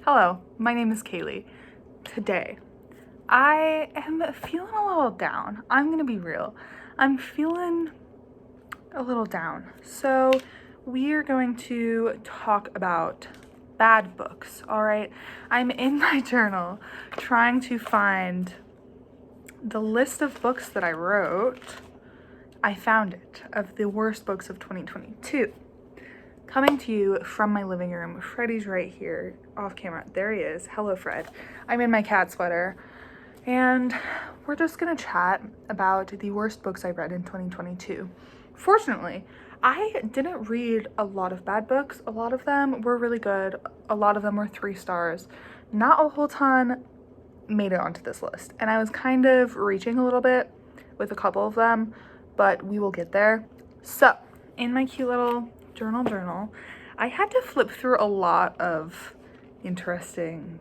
Hello, my name is Kayleigh. Today, I am feeling a little down. I'm gonna be real. I'm feeling a little down. So, we are going to talk about bad books, all right? I'm in my journal trying to find the list of books that I wrote. I found it, of the worst books of 2022. Coming to you from my living room. Freddie's right here, off camera. There he is. Hello, Fred. I'm in my cat sweater, and we're just gonna chat about the worst books I read in 2022. Fortunately, I didn't read a lot of bad books. A lot of them were really good. A lot of them were 3 stars. Not a whole ton made it onto this list, and I was kind of reaching a little bit with a couple of them, but we will get there. So, in my cute little journal, I had to flip through a lot of interesting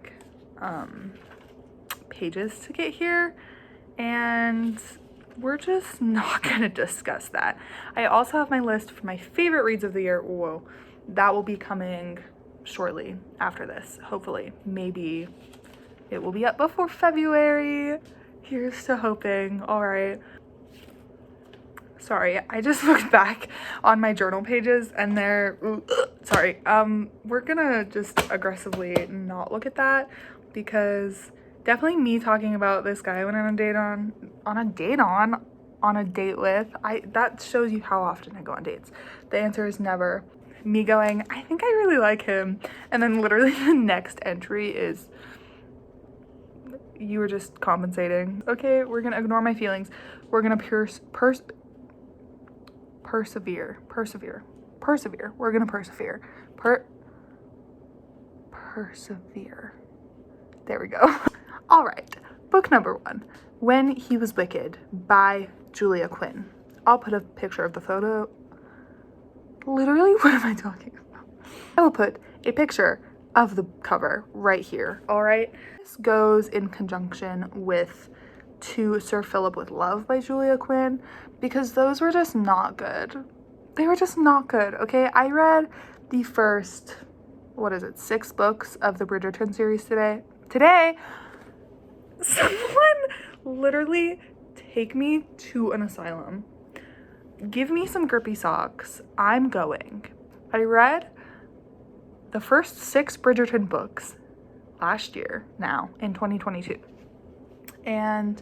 pages to get here, and we're just not gonna discuss that. I also have my list for my favorite reads of the year. Whoa, that will be coming shortly after this. Hopefully, maybe it will be up before February. Here's to hoping. All right. Sorry, I just looked back on my journal pages and they're, sorry, we're gonna just aggressively not look at that, because definitely me talking about this guy I went on a date with, that shows you how often I go on dates. The answer is never. Me going, I think I really like him, and then literally the next entry is, you were just compensating. Okay, we're gonna ignore my feelings. We're gonna persevere. We're gonna persevere. Persevere. There we go. All right. Book number 1, When He Was Wicked by Julia Quinn. I'll put a picture of the photo. Literally, what am I talking about? I will put a picture of the cover right here. All right. This goes in conjunction with To Sir Philip with Love by Julia Quinn, because those were just not good. They were just not good, okay? I read the first, 6 books of the Bridgerton series today. Someone literally take me to an asylum. Give me some grippy socks. I'm going. I read the first 6 Bridgerton books last year, now in 2022. And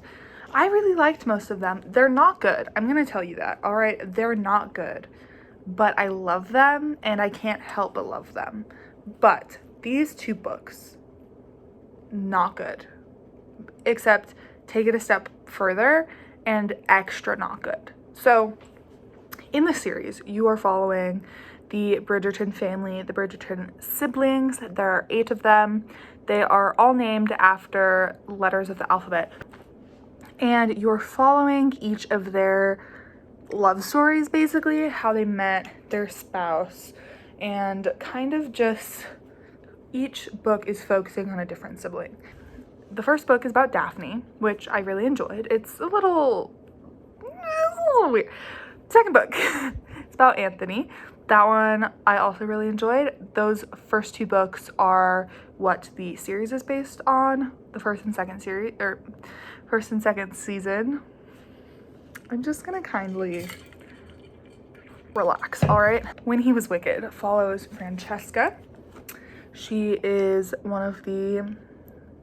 I really liked most of them. They're not good. I'm gonna tell you that, all right? They're not good, but I love them and I can't help but love them. But these 2 books, not good. Except take it a step further and extra not good. So in the series, you are following the Bridgerton family, the Bridgerton siblings. There are 8 of them. They are all named after letters of the alphabet. And you're following each of their love stories, basically, how they met their spouse, and kind of just each book is focusing on a different sibling. The first book is about Daphne, which I really enjoyed. It's a little weird. Second book, it's about Anthony. That one I also really enjoyed. Those first 2 books are what the series is based on, the first and second season. I'm just gonna kindly relax, all right? When He Was Wicked follows Francesca. She is one of the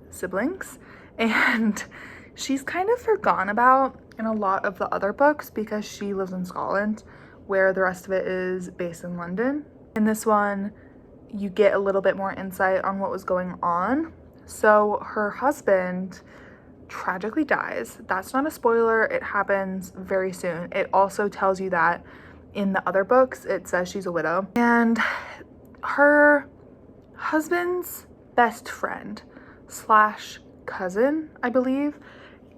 siblings, and she's kind of forgotten about in a lot of the other books because she lives in Scotland, where the rest of it is based in London. In this one, you get a little bit more insight on what was going on. So her husband tragically dies. That's not a spoiler. It happens very soon. It also tells you that in the other books, it says she's a widow. And her husband's best friend / cousin, I believe,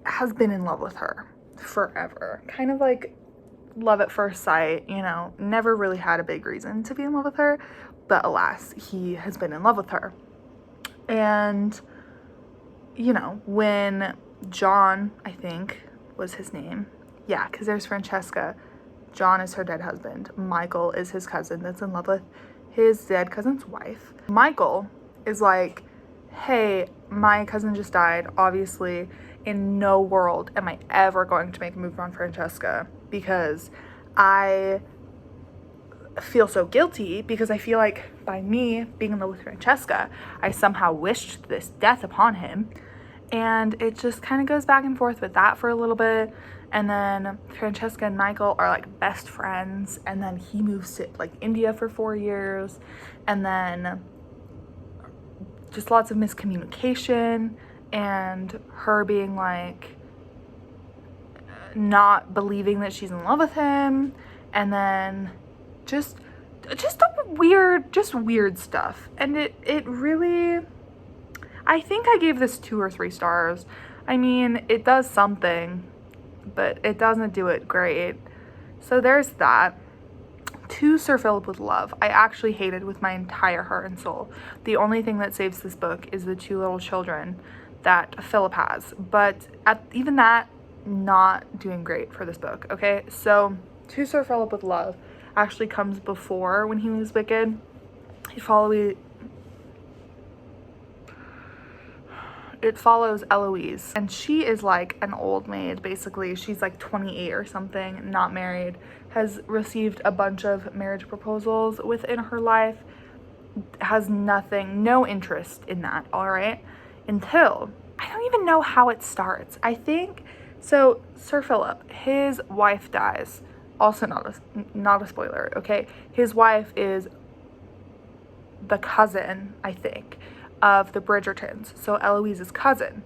has been in love with her forever. Kind of like love at first sight, you know, never really had a big reason to be in love with her, but alas, he has been in love with her. And, you know, when John, I think was his name, yeah, because there's Francesca, John is her dead husband, Michael is his cousin that's in love with his dead cousin's wife. Michael is like hey, my cousin just died. Obviously, in no world am I ever going to make a move on Francesca, because I feel so guilty, because I feel like by me being in love with Francesca, I somehow wished this death upon him. And it just kind of goes back and forth with that for a little bit. And then Francesca and Michael are like best friends. And then he moves to like India for 4 years. And then just lots of miscommunication and her being like not believing that she's in love with him. And then just weird stuff. And it really, I think I gave this 2 or 3 stars. I mean, it does something, but it doesn't do it great. So there's that. To Sir Philip with love, I actually hated with my entire heart and soul. The only thing that saves this book is the 2 little children that Philip has. But even that, not doing great for this book, okay? So To Sir Philip with love actually comes before When He Was Wicked. It follows Eloise, and she is like an old maid, basically. She's like 28 or something, not married, has received a bunch of marriage proposals within her life, has no interest in that, all right? Until, I don't even know how it starts. I think, so Sir Philip, his wife dies. Also not a spoiler, okay? His wife is the cousin, I think, of the Bridgertons, so Eloise's cousin.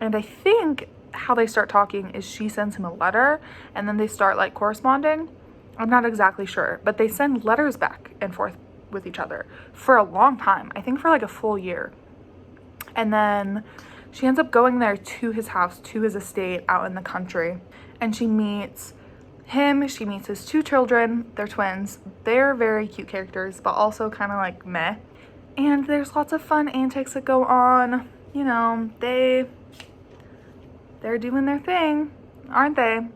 And I think how they start talking is she sends him a letter, and then they start like corresponding. I'm not exactly sure, but they send letters back and forth with each other for a long time. I think for like a full year. And then she ends up going there to his house, to his estate out in the country, and she meets him. She meets his 2 children. They're twins. They're very cute characters, but also kind of like meh. And there's lots of fun antics that go on. You know, they're doing their thing, aren't they?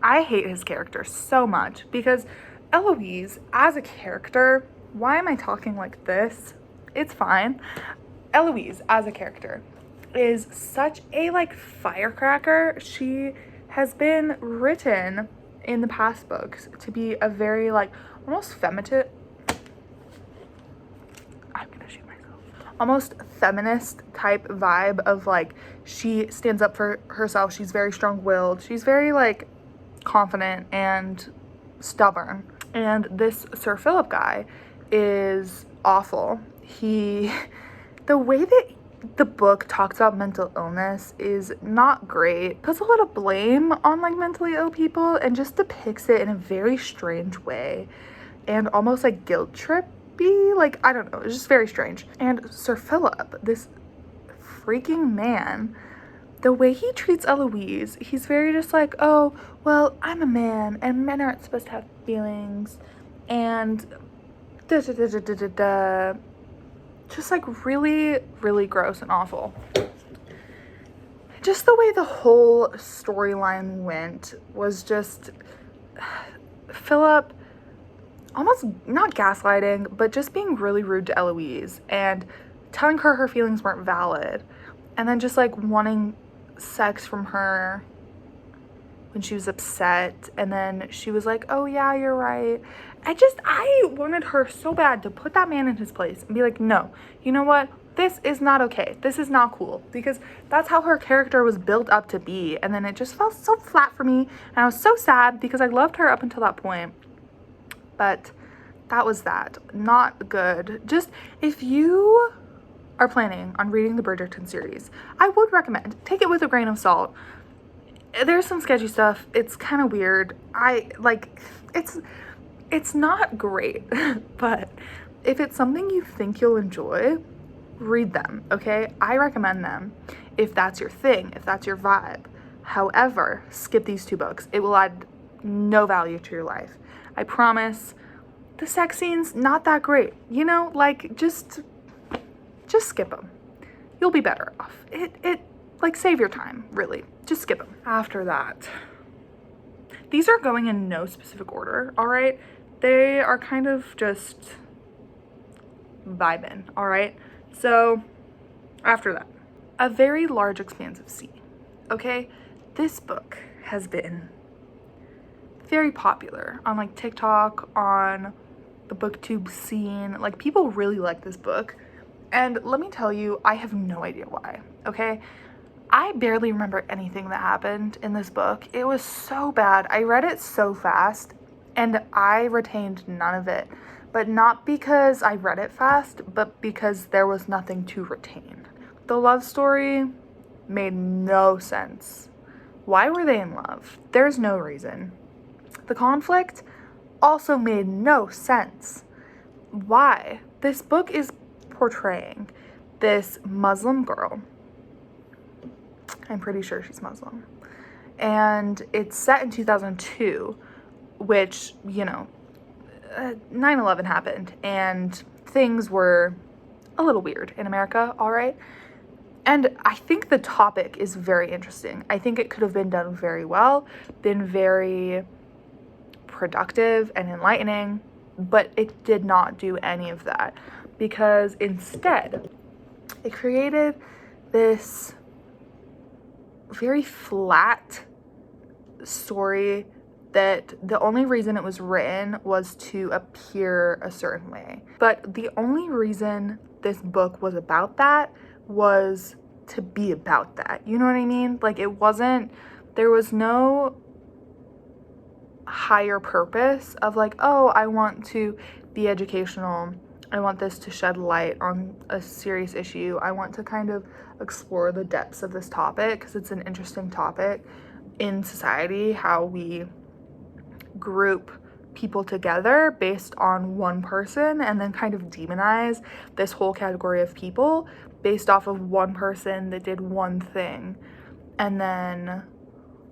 I hate his character so much, because Eloise as a character, why am I talking like this? It's fine. Eloise as a character is such a like firecracker. She has been written in the past books to be a very like almost feminist type vibe of like, she stands up for herself, she's very strong-willed, she's very like confident and stubborn. And this Sir Philip guy is awful. The way that the book talks about mental illness is not great. Puts a lot of blame on like mentally ill people and just depicts it in a very strange way and almost like guilt trip. Like, I don't know, it's just very strange. And Sir Philip, this freaking man, the way he treats Eloise, he's very just like, oh, well, I'm a man and men aren't supposed to have feelings, and just like really, really gross and awful. Just the way the whole storyline went was just Philip almost not gaslighting, but just being really rude to Eloise and telling her feelings weren't valid, and then just like wanting sex from her when she was upset, and then she was like, oh yeah, you're right. I wanted her so bad to put that man in his place and be like, no, you know what? This is not okay. This is not cool, because that's how her character was built up to be. And then it just fell so flat for me, and I was so sad because I loved her up until that point. But that was that. Not good. Just, if you are planning on reading the Bridgerton series, I would recommend, take it with a grain of salt. There's some sketchy stuff. It's kind of weird. It's not great, but if it's something you think you'll enjoy, read them, okay? I recommend them if that's your thing, if that's your vibe. However, skip these 2 books. It will add no value to your life. I promise. The sex scenes, not that great. You know, like, just skip them. You'll be better off. Like, save your time, really. Just skip them. After that, these are going in no specific order, all right? They are kind of just vibing, all right? So After that, A Very Large Expanse of Sea. Okay, this book has been very popular on like TikTok, on the booktube scene. Like, people really like this book, and let me tell you, I have no idea why. Okay, I barely remember anything that happened in this book. It was so bad. I read it so fast and I retained none of it, but not because I read it fast, but because there was nothing to retain. The love story made no sense. Why were they in love? There's no reason. The conflict also made no sense. Why? This book is portraying this Muslim girl. I'm pretty sure she's Muslim. And it's set in 2002, which, 9/11 happened and things were a little weird in America, all right? And I think the topic is very interesting. I think it could have been done very well, been very productive and enlightening, but it did not do any of that, because instead it created this very flat story that the only reason it was written was to appear a certain way. But the only reason this book was about that was to be about that. You know what I mean? Like, it wasn't, there was no higher purpose of like, oh, I want to be educational. I want this to shed light on a serious issue. I want to kind of explore the depths of this topic because it's an interesting topic in society, how we group people together based on one person and then kind of demonize this whole category of people based off of one person that did one thing, and then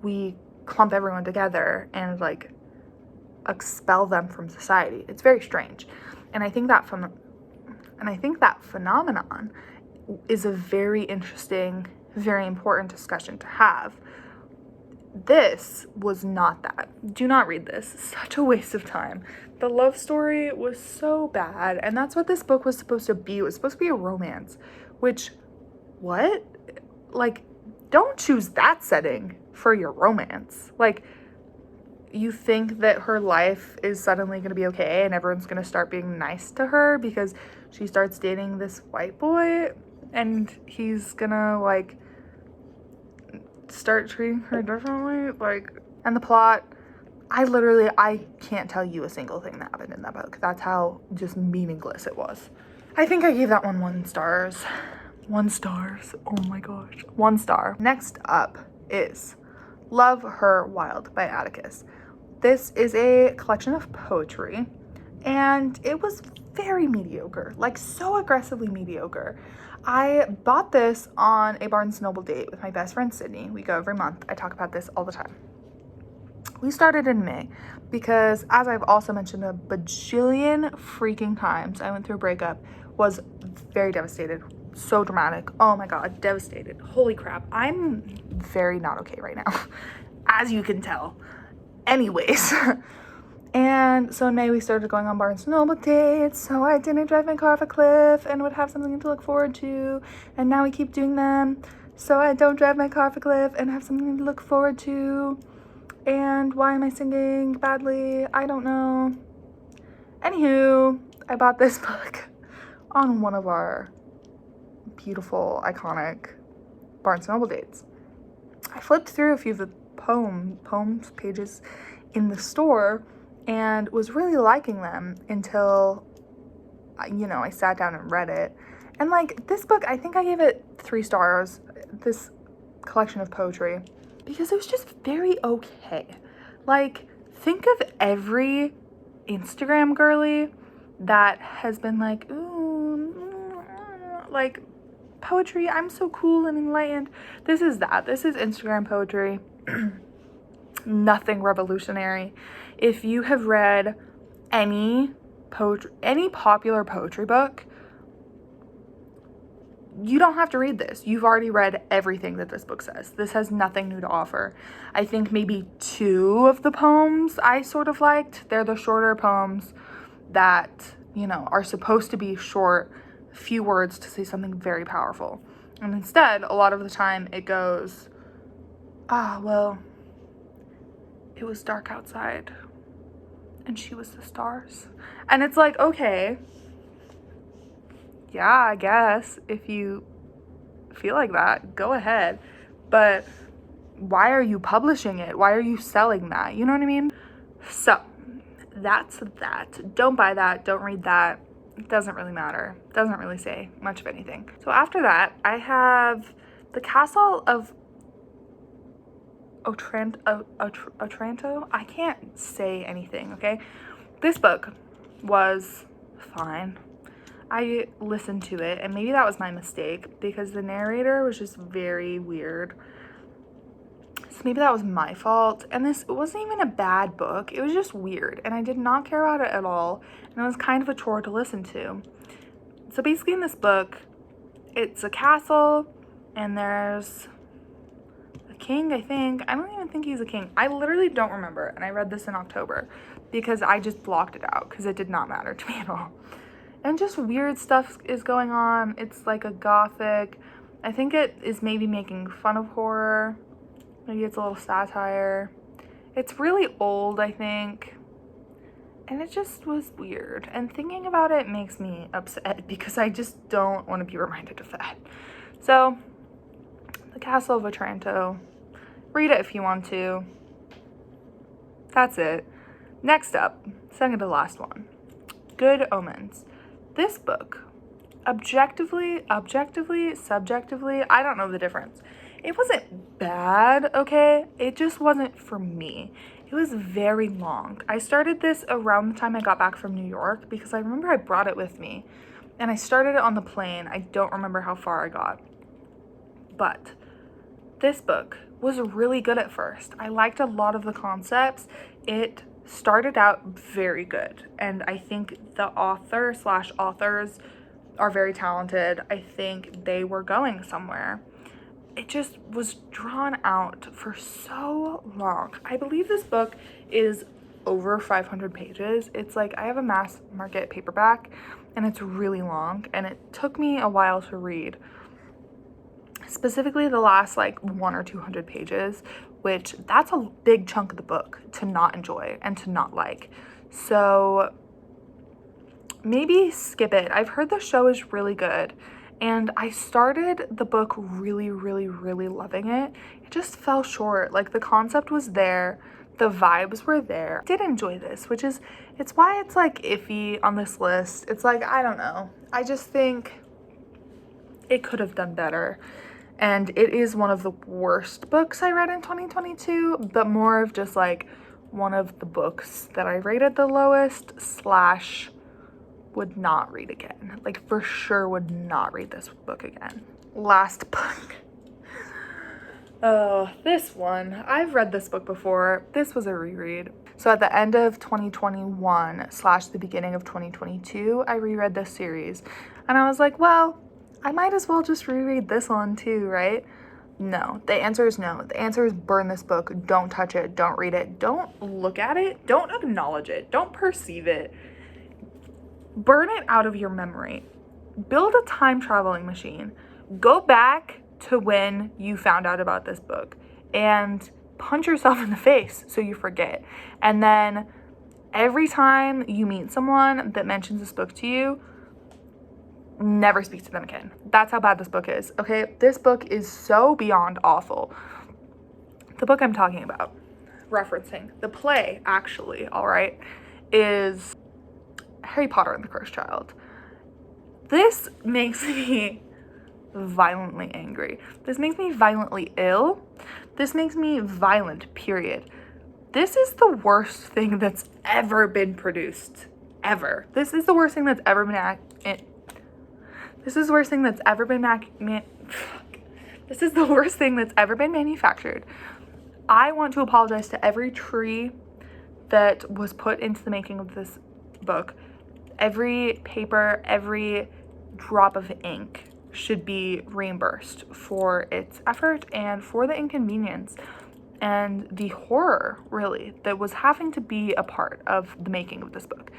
we clump everyone together and like expel them from society. It's very strange. And I think that phenomenon is a very interesting, very important discussion to have. This was not that. Do not read this. Such a waste of time. The love story was so bad, and that's what this book was supposed to be. It was supposed to be a romance, which, what? Like, don't choose that setting for your romance. Like, you think that her life is suddenly going to be okay and everyone's going to start being nice to her because she starts dating this white boy and he's going to, like, start treating her differently? Like, and the plot, I can't tell you a single thing that happened in that book. That's how just meaningless it was. I think I gave that one 1 stars. 1 stars. Oh my gosh. 1 star. Next up is Love Her Wild by Atticus. This is a collection of poetry, and it was very mediocre, like so aggressively mediocre. I bought this on a Barnes & Noble date with my best friend Sydney. We go every month. I talk about this all the time. We started in May because, as I've also mentioned a bajillion freaking times, I went through a breakup, was very devastated, so dramatic. Oh my God, devastated. Holy crap. I'm very not okay right now, as you can tell. Anyways, and so in May we started going on Barnes & Noble dates, so I didn't drive my car off a cliff and would have something to look forward to, and now we keep doing them, so I don't drive my car off a cliff and have something to look forward to. And why am I singing badly? I don't know. Anywho, I bought this book on one of our beautiful, iconic Barnes & Noble dates. I flipped through a few of the poems pages in the store and was really liking them until, I sat down and read it. And like, this book, I think I gave it 3 stars, this collection of poetry, because it was just very okay. Like, think of every Instagram girly that has been like, ooh, like, poetry, I'm so cool and enlightened. This is that. This is Instagram poetry. Nothing revolutionary. If you have read any popular poetry book, you don't have to read this. You've already read everything that this book says. This has nothing new to offer. I think maybe 2 of the poems I sort of liked. They're the shorter poems that, are supposed to be short, few words to say something very powerful. And instead, a lot of the time it goes, well, it was dark outside and she was the stars. And it's like, okay, yeah, I guess if you feel like that, go ahead. But why are you publishing it? Why are you selling that? You know what I mean? So that's that. Don't buy that. Don't read that. It doesn't really matter. It doesn't really say much of anything. So after that, I have The Castle of Otranto. I can't say anything, okay? This book was fine. I listened to it, and maybe that was my mistake because the narrator was just very weird. So maybe that was my fault. And this wasn't even a bad book. It was just weird, and I did not care about it at all. And it was kind of a chore to listen to. So basically in this book, it's a castle, and there's a king, I think. I don't even think he's a king. I literally don't remember, and I read this in October because I just blocked it out because it did not matter to me at all. And just weird stuff is going on. It's like a gothic. I think it is maybe making fun of horror. Maybe it's a little satire. It's really old, I think. And it just was weird. And thinking about it makes me upset because I just don't want to be reminded of that. So, The Castle of Otranto. Read it if you want to. That's it. Next up, second to last one. Good Omens. This book, objectively, subjectively, I don't know the difference. It wasn't bad, okay? It just wasn't for me. It was very long. I started this around the time I got back from New York because I remember I brought it with me. And I started it on the plane. I don't remember how far I got. But this book was really good at first. I liked a lot of the concepts. It started out very good, and I think the author/authors are very talented. I think they were going somewhere. It just was drawn out for so long. I believe this book is over 500 pages. It's like I have a mass market paperback, and it's really long, and it took me a while to read. Specifically the last like 100 or 200 pages, which that's a big chunk of the book to not enjoy and to not like. So maybe skip it. I've heard the show is really good, and I started the book really loving it. It just fell short. Like the concept was there, the vibes were there. I did enjoy this, which is, it's why it's like iffy on this list. It's like, I don't know. I just think it could have done better. And it is one of the worst books I read in 2022, but more of just like one of the books that I rated the lowest / would not read again. Like for sure would not read this book again. Last book. Oh, this one. I've read this book before. This was a reread. So at the end of 2021 / the beginning of 2022, I reread this series. And I was like, well, I might as well just reread this one too, right? No, the answer is no. The answer is burn this book. Don't touch it. Don't read it. Don't look at it. Don't acknowledge it. Don't perceive it. Burn it out of your memory. Build a time traveling machine. Go back to when you found out about this book and punch yourself in the face so you forget. And then every time you meet someone that mentions this book to you, never speak to them again. That's how bad this book is, okay? This book is so beyond awful. The book I'm talking about, referencing, the play, actually, all right, is Harry Potter and the Cursed Child. This makes me violently angry. This makes me violently ill. This makes me violent, period. This is the worst thing that's ever been produced, ever. This is the worst thing that's ever been This is the worst thing that's ever been This is the worst thing that's ever been manufactured. I want to apologize to every tree that was put into the making of this book. Every paper, every drop of ink should be reimbursed for its effort and for the inconvenience and the horror, really, that was having to be a part of the making of this book.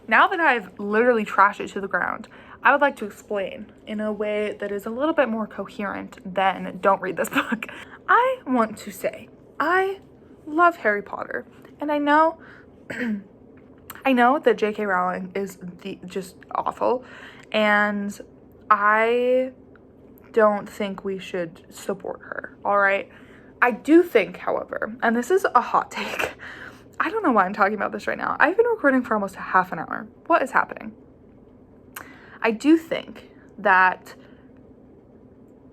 Now that I've literally trashed it to the ground, I would like to explain in a way that is a little bit more coherent than don't read this book. I want to say I love Harry Potter, and I know I know that J.K. Rowling is just awful, and I don't think we should support her, all right? I do think, however, and this is a hot take, I don't know why I'm talking about this right now. I've been recording for almost a half an hour. What is happening? I do think that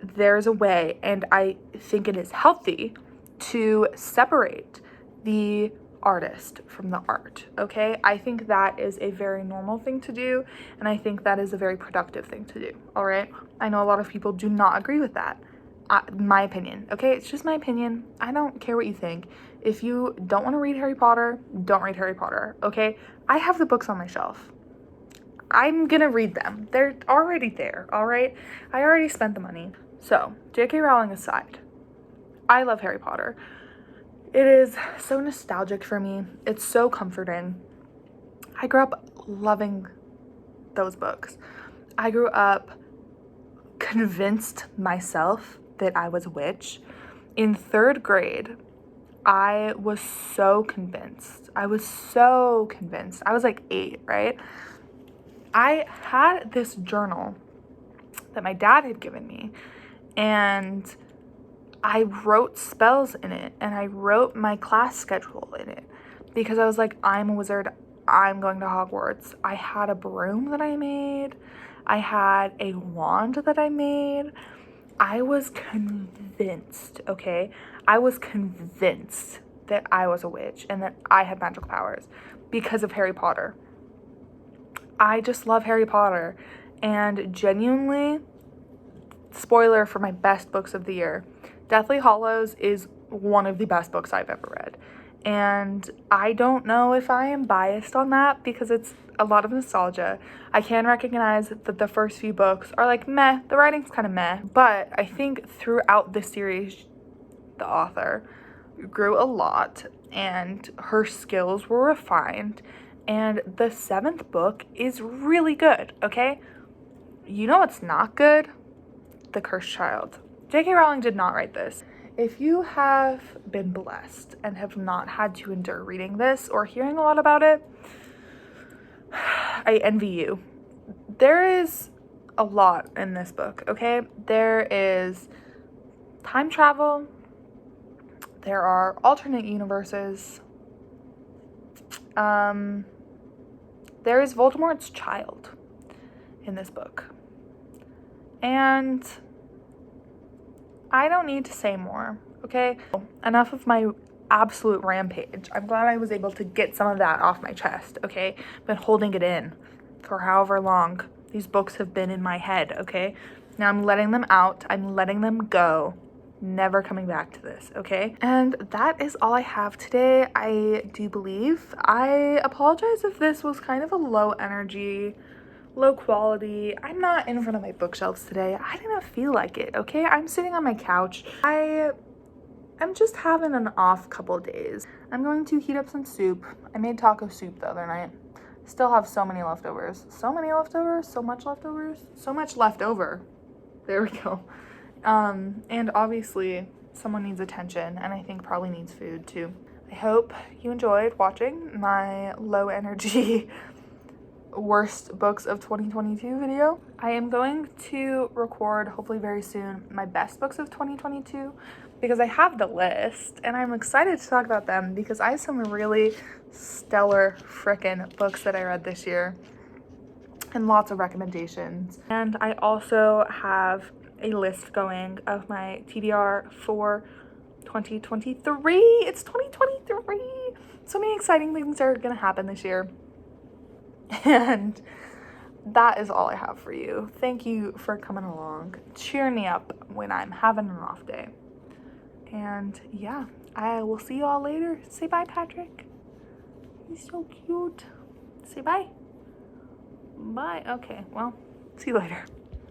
there's a way, and I think it is healthy, to separate the artist from the art, okay? I think that is a very normal thing to do, and I think that is a very productive thing to do, all right? I know a lot of people do not agree with that. My opinion, okay? It's just my opinion. I don't care what you think. If you don't want to read Harry Potter, don't read Harry Potter, okay? I have the books on my shelf. I'm gonna read them. They're already there, all right? I already spent the money. So, J.K. Rowling aside, I love Harry Potter. It is so nostalgic for me. It's so comforting. I grew up loving those books. I grew up convinced myself that I was a witch. In 3rd grade, I was so convinced. I was like 8, right? I had this journal that my dad had given me, and I wrote spells in it, and I wrote my class schedule in it, because I was like, I'm a wizard, I'm going to Hogwarts. I had a broom that I made. I had a wand that I made. I was convinced, okay? I was convinced that I was a witch and that I had magical powers because of Harry Potter. I just love Harry Potter, and genuinely, spoiler for my best books of the year, Deathly Hallows is one of the best books I've ever read. And I don't know if I am biased on that because it's a lot of nostalgia. I can recognize that the first few books are like meh, the writing's kind of meh, but I think throughout the series, the author grew a lot and her skills were refined, and the 7th book is really good, okay? You know what's not good? The Cursed Child. J.K. Rowling did not write this. If you have been blessed and have not had to endure reading this or hearing a lot about it, I envy you. There is a lot in this book, okay? There is time travel. There are alternate universes. There is Voldemort's child in this book. And I don't need to say more, okay? Enough of my absolute rampage. I'm glad I was able to get some of that off my chest, okay? Been holding it in for however long these books have been in my head, okay? Now I'm letting them out. I'm letting them go. Never coming back to this, okay? And that is all I have today, I do believe. I apologize if this was kind of a low energy, low quality. I'm not in front of my bookshelves today. I didn't feel like it, okay? I'm sitting on my couch. I'm just having an off couple days. I'm going to heat up some soup. I made taco soup the other night. Still have so many leftovers. So many leftovers, so much leftovers, so much left over. There we go. And obviously someone needs attention, and I think probably needs food too. I hope you enjoyed watching my low energy worst books of 2022 video. I am going to record hopefully very soon my best books of 2022 because I have the list and I'm excited to talk about them because I have some really stellar frickin' books that I read this year and lots of recommendations. And I also have a list going of my TBR for 2023. It's 2023. So many exciting things are gonna happen this year. And that is all I have for you. Thank you for coming along. Cheer me up when I'm having an off day. And yeah, I will see you all later. Say bye, Patrick. He's so cute. Say bye. Bye. Okay, well, see you later.